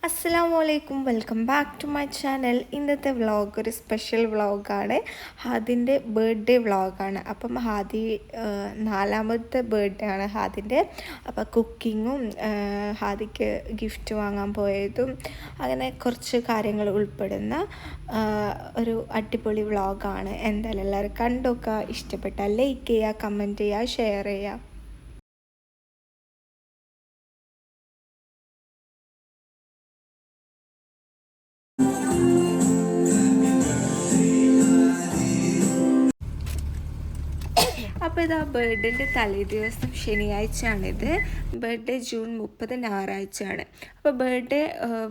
അസ്സലാമലൈക്കും, welcome back to my channel. ഇന്നത്തെ vlog ഒരു സ്പെഷ്യൽ വ്ളോഗാണ്. ഹാദിൻ്റെ ബർത്ത്ഡേ വ്ളോഗാണ്. അപ്പം ഹാദി നാലാമത്തെ ബർത്ത്ഡേ ആണ് ഹാദിൻ്റെ. അപ്പം കുക്കിങ്ങും ഹാദിക്ക് ഗിഫ്റ്റ് വാങ്ങാൻ പോയതും അങ്ങനെ കുറച്ച് കാര്യങ്ങൾ ഉൾപ്പെടുന്ന ഒരു അടിപൊളി വ്ളോഗാണ്. എന്തായാലും എല്ലാവരും കണ്ടോക്കുക. ഇഷ്ടപ്പെട്ടാൽ ലൈക്ക് ചെയ്യുക, കമൻറ്റ് ചെയ്യുക, ഷെയർ ചെയ്യുക. അപ്പോൾ ഇതാ ബർത്ത്ഡേൻ്റെ തലേ ദിവസം ശനിയാഴ്ചയാണിത്. ബർത്ത്ഡേ ജൂൺ 30 ഞായറാഴ്ചയാണ്. അപ്പോൾ ബർത്ത്ഡേ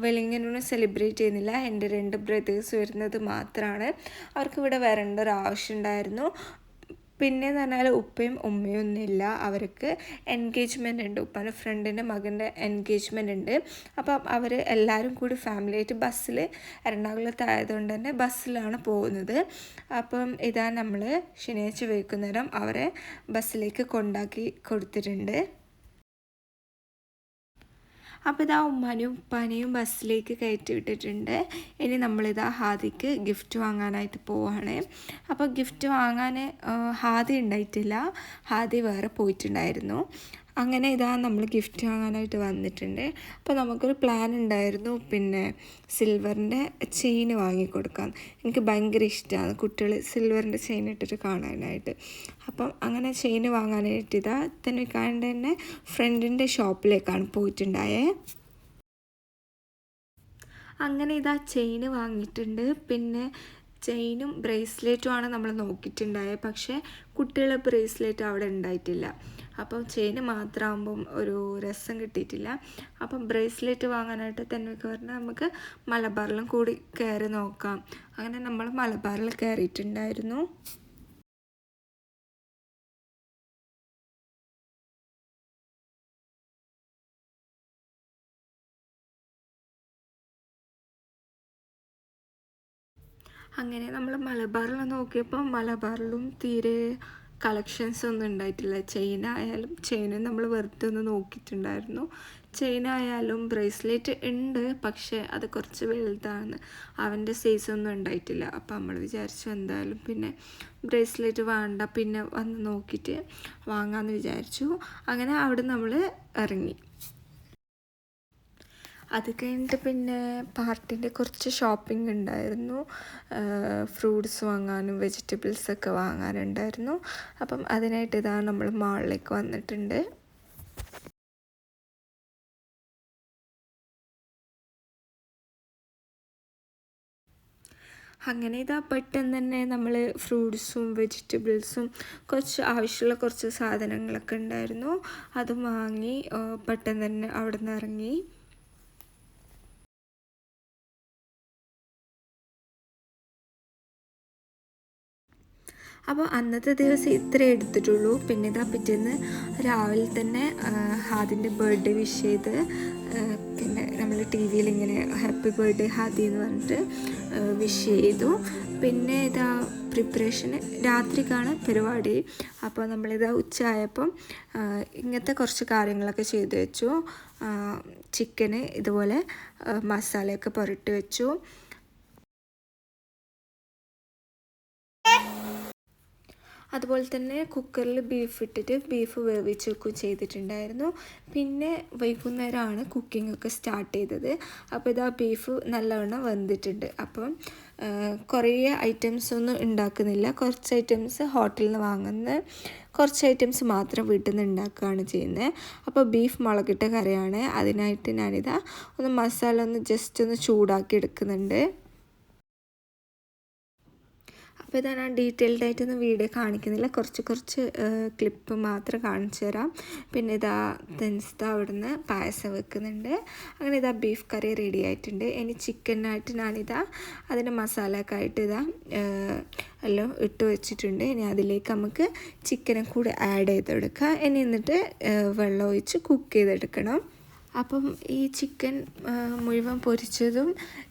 വെല്ലിങ്ങനൊന്നും സെലിബ്രേറ്റ് ചെയ്യുന്നില്ല. എൻ്റെ 2 ബ്രദേഴ്സ് വരുന്നത് മാത്രമാണ്. അവർക്ക് ഇവിടെ വരേണ്ട ഒരു ആവശ്യം ഉണ്ടായിരുന്നു. പിന്നെയെന്ന് പറഞ്ഞാൽ ഉപ്പയും ഉമ്മയും ഒന്നുമില്ല. അവർക്ക് എൻഗേജ്മെൻ്റ് ഉണ്ട്. ഉപ്പാൻ്റെ ഫ്രണ്ടിൻ്റെ മകൻ്റെ എൻഗേജ്മെൻ്റ് ഉണ്ട്. അപ്പം അവർ എല്ലാവരും കൂടി ഫാമിലിയായിട്ട് ബസ്സിൽ എറണാകുളത്തായതുകൊണ്ട് തന്നെ ബസ്സിലാണ് പോകുന്നത്. അപ്പം ഇതാ നമ്മൾ ശനിയാഴ്ച വൈകുന്നേരം അവരെ ബസ്സിലേക്ക് കൊണ്ടാക്കി കൊടുത്തിട്ടുണ്ട്. അപ്പോൾ ഇതാ ഉമ്മാനെയും ഉപ്പാനെയും ബസ്സിലേക്ക് കയറ്റി വിട്ടിട്ടുണ്ട്. ഇനി നമ്മളിതാ ഹാദിക്ക് ഗിഫ്റ്റ് വാങ്ങാനായിട്ട് പോവുകയാണ്. അപ്പോൾ ഗിഫ്റ്റ് വാങ്ങാൻ ഹാദി ഉണ്ടായിട്ടില്ല, ഹാദി വേറെ പോയിട്ടുണ്ടായിരുന്നു. അങ്ങനെ ഇതാ നമ്മൾ ഗിഫ്റ്റ് വാങ്ങാനായിട്ട് വന്നിട്ടുണ്ട്. അപ്പോൾ നമുക്കൊരു പ്ലാൻ ഉണ്ടായിരുന്നു, പിന്നെ സിൽവറിൻ്റെ ചെയിൻ വാങ്ങിക്കൊടുക്കാൻ. എനിക്ക് ഭയങ്കര ഇഷ്ടമാണ് കുട്ടികൾ സിൽവറിൻ്റെ ചെയിൻ ഇട്ടിട്ട് കാണാനായിട്ട്. അപ്പം അങ്ങനെ ചെയിൻ വാങ്ങാനായിട്ട് ഇതാ തന്നിക്കാൻ്റെ തന്നെ ഫ്രണ്ടിൻ്റെ ഷോപ്പിലേക്കാണ് പോയിട്ടുണ്ടായേ. അങ്ങനെ ഇതാ ചെയിൻ വാങ്ങിയിട്ടുണ്ട്. പിന്നെ ചെയിനും ബ്രേസ്ലെറ്റുമാണ് നമ്മൾ നോക്കിയിട്ടുണ്ടായത്. പക്ഷേ കുട്ടികളുടെ ബ്രേസ്ലെറ്റ് അവിടെ ഉണ്ടായിട്ടില്ല. അപ്പം ചെയിൻ മാത്രമാകുമ്പം ഒരു രസം കിട്ടിയിട്ടില്ല. അപ്പം ബ്രേസ്ലെറ്റ് വാങ്ങാനായിട്ട് തന്നെയൊക്കെ പറഞ്ഞാൽ നമുക്ക് മലബാറിലും കൂടി കയറി നോക്കാം. അങ്ങനെ നമ്മൾ മലബാറിൽ കയറിയിട്ടുണ്ടായിരുന്നു. അങ്ങനെ നമ്മൾ മലബാറിൽ നോക്കിയപ്പോൾ മലബാറിലും തീരെ കളക്ഷൻസ് ഒന്നും ഉണ്ടായിട്ടില്ല. ചെയിനായാലും ചെയിനും നമ്മൾ വെറുതെ ഒന്ന് നോക്കിയിട്ടുണ്ടായിരുന്നു. ചെയിനായാലും ബ്രേസ്ലെറ്റ് ഉണ്ട്, പക്ഷേ അത് കുറച്ച് വലുതാണ്, അവൻ്റെ സൈസൊന്നും ഉണ്ടായിട്ടില്ല. അപ്പോൾ നമ്മൾ വിചാരിച്ചു എന്തായാലും പിന്നെ ബ്രേസ്ലെറ്റ് വേണ്ട, പിന്നെ വന്ന് നോക്കിയിട്ട് വാങ്ങാമെന്ന് വിചാരിച്ചു. അങ്ങനെ അവിടെ നമ്മൾ ഇറങ്ങി. അത് കഴിഞ്ഞിട്ട് പിന്നെ പാർട്ടിൻ്റെ കുറച്ച് ഷോപ്പിംഗ് ഉണ്ടായിരുന്നു. ഫ്രൂട്ട്സ് വാങ്ങാനും വെജിറ്റബിൾസൊക്കെ വാങ്ങാനുണ്ടായിരുന്നു. അപ്പം അതിനായിട്ട് ഇതാ നമ്മൾ മാളിലേക്ക് വന്നിട്ടുണ്ട്. അങ്ങനെ ഇതാ പെട്ടെന്ന് തന്നെ നമ്മൾ ഫ്രൂട്ട്സും വെജിറ്റബിൾസും കുറച്ച് ആവശ്യമുള്ള കുറച്ച് സാധനങ്ങളൊക്കെ ഉണ്ടായിരുന്നു. അതും വാങ്ങി പെട്ടെന്ന് തന്നെ അവിടെ നിന്ന് ഇറങ്ങി. അപ്പോൾ അന്നത്തെ ദിവസം ഇത്രേ എടുത്തിട്ടുള്ളൂ. പിന്നെ ഇതാ പിറ്റേന്ന് രാവിലെ തന്നെ ഹാദിൻ്റെ ബർത്ത്ഡേ വിഷ് ചെയ്ത് പിന്നെ നമ്മൾ ടി വിയിൽ ഇങ്ങനെ ഹാപ്പി ബർത്ത്ഡേ ഹാദി എന്ന് പറഞ്ഞിട്ട് വിഷ് ചെയ്തു. പിന്നെ ഇതാ പ്രിപ്പറേഷന് രാത്രിക്കാണ് പരിപാടി. അപ്പോൾ നമ്മളിതാ ഉച്ചയായപ്പം ഇങ്ങനത്തെ കുറച്ച് കാര്യങ്ങളൊക്കെ ചെയ്തു വെച്ചു. ചിക്കന് ഇതുപോലെ മസാലയൊക്കെ പുരട്ടി വെച്ചു. അതുപോലെ തന്നെ കുക്കറിൽ ബീഫ് ഇട്ടിട്ട് ബീഫ് വേവിച്ചൊക്കെ ചെയ്തിട്ടുണ്ടായിരുന്നു. പിന്നെ വൈകുന്നേരമാണ് കുക്കിംഗ് ഒക്കെ സ്റ്റാർട്ട് ചെയ്തത്. അപ്പോൾ ഇതാ ബീഫ് നല്ലവണ്ണം വെന്തിട്ടുണ്ട്. അപ്പം കുറേ ഐറ്റംസ് ഒന്നും ഉണ്ടാക്കുന്നില്ല. കുറച്ച് ഐറ്റംസ് ഹോട്ടലിൽ നിന്ന് വാങ്ങുന്ന കുറച്ച് ഐറ്റംസ് മാത്രം വീട്ടിൽ നിന്ന് ഉണ്ടാക്കുകയാണ് ചെയ്യുന്നത്. അപ്പോൾ ബീഫ് മുളകിട്ട കറിയാണ്. അതിനായിട്ട് ഞാനിതാ ഒന്ന് മസാല ഒന്ന് ജസ്റ്റ് ഒന്ന് ചൂടാക്കി എടുക്കുന്നുണ്ട്. അപ്പോൾ ഇതാ ഞാൻ ഡീറ്റെയിൽഡായിട്ടൊന്നും വീഡിയോ കാണിക്കുന്നില്ല, കുറച്ച് ക്ലിപ്പ് മാത്രം കാണിച്ചു തരാം. പിന്നെ ഇതാ തെൻസ്ത അവിടുന്ന് പായസം വെക്കുന്നുണ്ട്. അങ്ങനെ ഇതാ ബീഫ് കറി റെഡി ആയിട്ടുണ്ട്. ഇനി ചിക്കനായിട്ട് ഞാനിതാ അതിൻ്റെ മസാലയൊക്കെ ആയിട്ട് ഇതാ എല്ലാം ഇട്ട് വെച്ചിട്ടുണ്ട്. ഇനി അതിലേക്ക് നമുക്ക് ചിക്കനെ കൂടെ ആഡ് ചെയ്തെടുക്കാം. ഇനി എന്നിട്ട് വെള്ളം ഒഴിച്ച് കുക്ക് ചെയ്തെടുക്കണം. അപ്പം ഈ ചിക്കൻ മുഴുവൻ പൊരിച്ചതും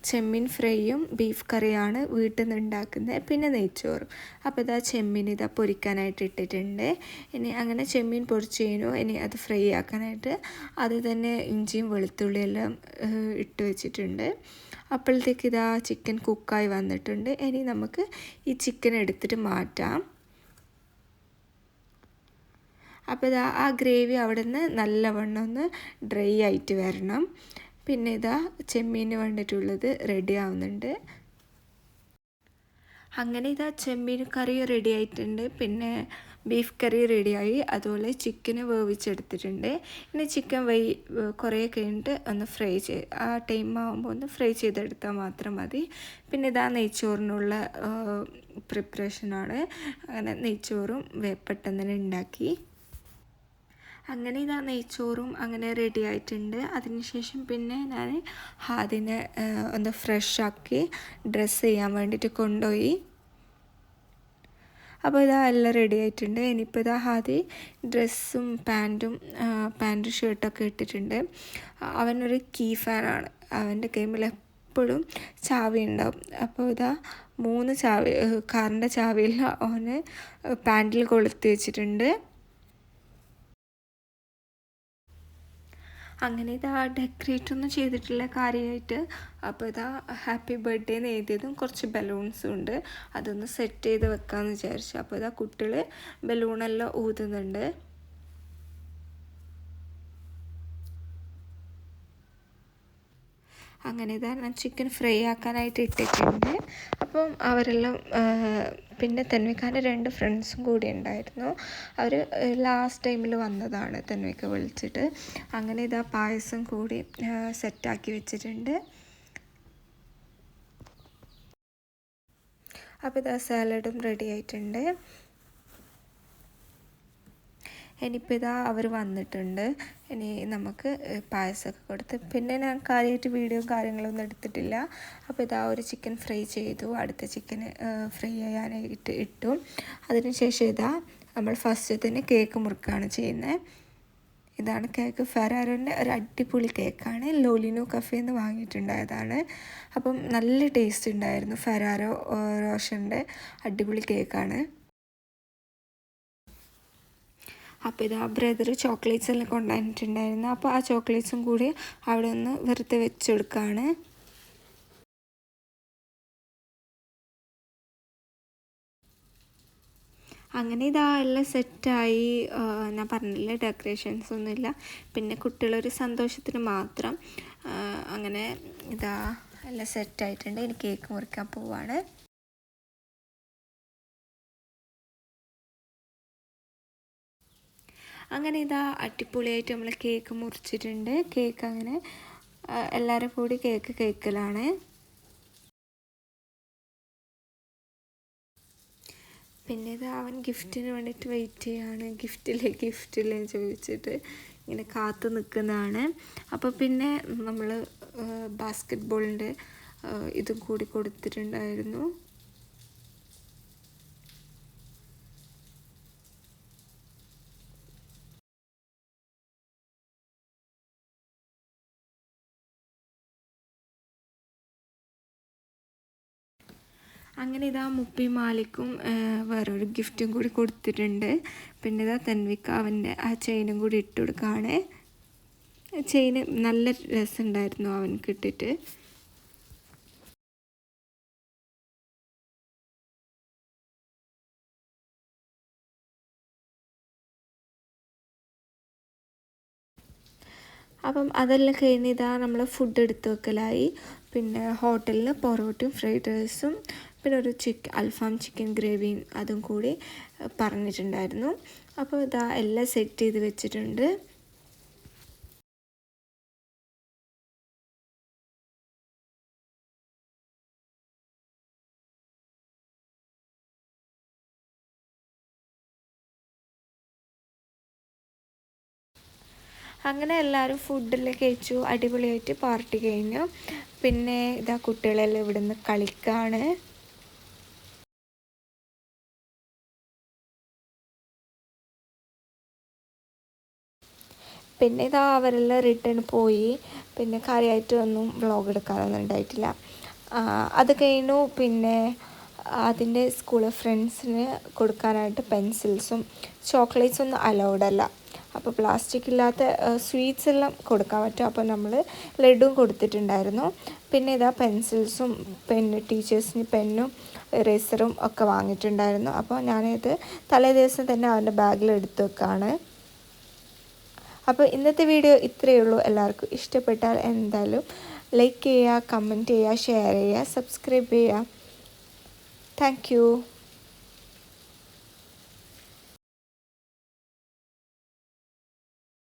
ചെമ്മീൻ ഫ്രൈയും ബീഫ് കറിയാണ് വീട്ടിൽ നിന്ന് ഉണ്ടാക്കുന്നത്, പിന്നെ നെയ്ച്ചോറും. അപ്പോൾ ഇതാ ചെമ്മീൻ ഇതാ പൊരിക്കാനായിട്ട് ഇട്ടിട്ടുണ്ട്. ഇനി അങ്ങനെ ചെമ്മീൻ പൊരിച്ച് കഴിഞ്ഞു. ഇനി അത് ഫ്രൈ ആക്കാനായിട്ട് അത് തന്നെ ഇഞ്ചിയും വെളുത്തുള്ളിയെല്ലാം ഇട്ട് വെച്ചിട്ടുണ്ട്. അപ്പോഴത്തേക്ക് ഇതാ ചിക്കൻ കുക്കായി വന്നിട്ടുണ്ട്. ഇനി നമുക്ക് ഈ ചിക്കൻ എടുത്തിട്ട് മാറ്റാം. അപ്പോൾ ഇതാ ആ ഗ്രേവി അവിടെ നിന്ന് നല്ലവണ്ണം ഒന്ന് ഡ്രൈ ആയിട്ട് വരണം. പിന്നെ ഇതാ ചെമ്മീന് വേണ്ടിയിട്ടുള്ളത് റെഡി ആവുന്നുണ്ട്. അങ്ങനെ ഇതാ ചെമ്മീൻ കറി റെഡി ആയിട്ടുണ്ട്. പിന്നെ ബീഫ് കറി റെഡിയായി. അതുപോലെ ചിക്കന് വേവിച്ചെടുത്തിട്ടുണ്ട്. ഇനി ചിക്കൻ കുറേ കഴിഞ്ഞിട്ട് ഒന്ന് ഫ്രൈ ആ ടൈം ആകുമ്പോൾ ഒന്ന് ഫ്രൈ ചെയ്തെടുത്താൽ മാത്രം മതി. പിന്നെ ഇതാ നെയ്ച്ചോറിനുള്ള പ്രിപ്പറേഷനാണ്. അങ്ങനെ നെയ്ച്ചോറും പെട്ടെന്ന് തന്നെ ഉണ്ടാക്കി. അങ്ങനെ ഇതാ നെയ്ച്ചോറും അങ്ങനെ റെഡി ആയിട്ടുണ്ട്. അതിനുശേഷം പിന്നെ ഞാൻ ഹാദിനെ ഒന്ന് ഫ്രഷാക്കി ഡ്രസ്സ് ചെയ്യാൻ വേണ്ടിയിട്ട് കൊണ്ടുപോയി. അപ്പോൾ ഇതാ എല്ലാം റെഡി ആയിട്ടുണ്ട്. ഇനിയിപ്പോൾ ഇതാ ഹാദി ഡ്രസ്സും പാൻറ്റും ഷർട്ടൊക്കെ ഇട്ടിട്ടുണ്ട്. അവനൊരു കീ ഫാനാണ്. അവൻ്റെ കൈമിൽ എപ്പോഴും ചാവി ഉണ്ടാവും. അപ്പോൾ ഇതാ 3 ചാവി കാറിൻ്റെ ചാവിയെല്ലാം അവന് പാൻറ്റിൽ കൊളുത്തി വെച്ചിട്ടുണ്ട്. അങ്ങനെ ഇതാ ഡെക്കറേറ്റ് ഒന്നും ചെയ്തിട്ടില്ല കാര്യമായിട്ട്. അപ്പോൾ ഇതാ ഹാപ്പി ബർത്ത്ഡേ എന്ന് എഴുതിയതും കുറച്ച് ബലൂൺസും ഉണ്ട്. അതൊന്ന് സെറ്റ് ചെയ്ത് വെക്കാമെന്ന് വിചാരിച്ചു. അപ്പോൾ ഇതാ കുട്ടികൾ ബലൂണെല്ലാം ഊതുന്നുണ്ട്. അങ്ങനെ ഇതാ ഞാൻ ചിക്കൻ ഫ്രൈ ആക്കാനായിട്ട് ഇട്ടിട്ടുണ്ട്. അപ്പം അവരെല്ലാം പിന്നെ തന്വിക്കാൻ്റെ 2 ഫ്രണ്ട്സും കൂടി ഉണ്ടായിരുന്നു. അവർ ലാസ്റ്റ് ടൈമിൽ വന്നതാണ് തന്വിക്ക വിളിച്ചിട്ട്. അങ്ങനെ ഇതാ പായസം കൂടി സെറ്റാക്കി വെച്ചിട്ടുണ്ട്. അപ്പോൾ ഇതാ സാലഡും റെഡി ആയിട്ടുണ്ട്. ഇനിയിപ്പോൾ ഇതാ അവർ വന്നിട്ടുണ്ട്. ഇനി നമുക്ക് പായസമൊക്കെ കൊടുത്ത് പിന്നെ ഞാൻ കാര്യമായിട്ട് വീഡിയോയും കാര്യങ്ങളൊന്നും എടുത്തിട്ടില്ല. അപ്പോൾ ഇതാ ഒരു ചിക്കൻ ഫ്രൈ ചെയ്തു. അടുത്ത ചിക്കന് ഫ്രൈ ചെയ്യാനായിട്ട് ഇട്ടു. അതിനുശേഷം ഇതാ നമ്മൾ ഫസ്റ്റ് തന്നെ കേക്ക് മുറുക്കുകയാണ് ചെയ്യുന്നത്. ഇതാണ് കേക്ക്. ഫെറാറോൻ്റെ ഒരു അടിപൊളി കേക്കാണ്. ലോലിനോ കഫേ എന്ന് വാങ്ങിയിട്ടുണ്ടായതാണ്. അപ്പം നല്ല ടേസ്റ്റ് ഉണ്ടായിരുന്നു. ഫെറാറോ റോഷൻ്റെ അടിപൊളി കേക്കാണ്. അപ്പോൾ ഇതാ ബ്രദർ ചോക്ലേറ്റ്സ് എല്ലാം കൊണ്ടുവന്നിട്ടുണ്ടായിരുന്നു. അപ്പോൾ ആ ചോക്ലേറ്റ്സും കൂടി അവിടെ ഒന്ന് വെറുതെ വെച്ചെടുക്കുകയാണ്. അങ്ങനെ ഇതാ എല്ലാം സെറ്റായി. ഞാൻ പറഞ്ഞില്ലേ ഡെക്കറേഷൻസ് ഒന്നുമില്ല. പിന്നെ കുട്ടികളൊരു സന്തോഷത്തിന് മാത്രം. അങ്ങനെ ഇതാ എല്ലാം സെറ്റായിട്ടുണ്ട്. ഇനി കേക്ക് മുറിക്കാൻ പോവാണ്. അങ്ങനെ ഇതാ അടിപൊളിയായിട്ട് നമ്മൾ കേക്ക് മുറിച്ചിട്ടുണ്ട്. കേക്ക് അങ്ങനെ എല്ലാവരും കൂടി കേക്ക് കഴിക്കലാണ്. പിന്നെ ഇത് അവൻ ഗിഫ്റ്റിന് വേണ്ടിയിട്ട് വെയിറ്റ് ചെയ്യാണ്. ഗിഫ്റ്റില്ലേ ചോദിച്ചിട്ട് ഇങ്ങനെ കാത്തു നിൽക്കുന്നതാണ്. അപ്പോൾ പിന്നെ നമ്മൾ ബാസ്കറ്റ് ബോളിൻ്റെ ഇതും കൂടി കൊടുത്തിട്ടുണ്ടായിരുന്നു. അങ്ങനെ ഇതാ മുപ്പി മാലിക്കും വേറൊരു ഗിഫ്റ്റും കൂടി കൊടുത്തിട്ടുണ്ട്. പിന്നെ ഇതാ തൻവിക്ക അവൻ്റെ ആ ചെയിനും കൂടി ഇട്ട് കൊടുക്കുകയാണ്. ചെയിന് നല്ല രസമുണ്ടായിരുന്നു അവൻക്ക് ഇട്ടിട്ട്. അപ്പം അതെല്ലാം കഴിഞ്ഞ് ഇതാ നമ്മൾ ഫുഡ് എടുത്ത് വെക്കലായി. പിന്നെ ഹോട്ടലിൽ പൊറോട്ടയും ഫ്രൈഡ് റൈസും പിന്നെ ഒരു അൽഫാം ചിക്കൻ ഗ്രേവിയും അതും കൂടി പറഞ്ഞിട്ടുണ്ടായിരുന്നു. അപ്പോൾ ഇതാ എല്ലാം സെറ്റ് ചെയ്ത് വെച്ചിട്ടുണ്ട്. അങ്ങനെ എല്ലാവരും ഫുഡെല്ലാം കഴിച്ചു. അടിപൊളിയായിട്ട് പാർട്ടി കഴിഞ്ഞു. പിന്നെ ഇതാ കുട്ടികളെല്ലാം ഇവിടെ നിന്ന് കളിക്കുകയാണ്. പിന്നെ ഇതാ അവരെല്ലാം റിട്ടേൺ പോയി. പിന്നെ കാര്യമായിട്ടൊന്നും വ്ളോഗ് എടുക്കാനൊന്നും ഉണ്ടായിട്ടില്ല. അത് കഴിഞ്ഞു. പിന്നെ അതിൻ്റെ സ്കൂൾ ഫ്രണ്ട്സിന് കൊടുക്കാനായിട്ട് പെൻസിൽസും ചോക്ലേറ്റ്സൊന്നും അലൗഡ് അല്ല. അപ്പോൾ പ്ലാസ്റ്റിക് ഇല്ലാത്ത സ്വീറ്റ്സ് എല്ലാം കൊടുക്കാൻ പറ്റും. അപ്പോൾ നമ്മൾ ലഡുവും കൊടുത്തിട്ടുണ്ടായിരുന്നു. പിന്നെ ഇതാ പെൻസിൽസും ടീച്ചേഴ്സിന് പെന്നും ഇറേസറും ഒക്കെ വാങ്ങിയിട്ടുണ്ടായിരുന്നു. അപ്പോൾ ഞാനിത് തലേ ദിവസം തന്നെ അവൻ്റെ ബാഗിൽ എടുത്ത് വെക്കുകയാണ്. അപ്പോൾ ഇന്നത്തെ വീഡിയോ ഇത്രയേ ഉള്ളൂ. എല്ലാവർക്കും ഇഷ്ടപ്പെട്ടാൽ എന്തായാലും ലൈക്ക് ചെയ്യുക, കമൻറ്റ് ചെയ്യുക, ഷെയർ ചെയ്യുക, സബ്സ്ക്രൈബ് ചെയ്യുക. Thank you.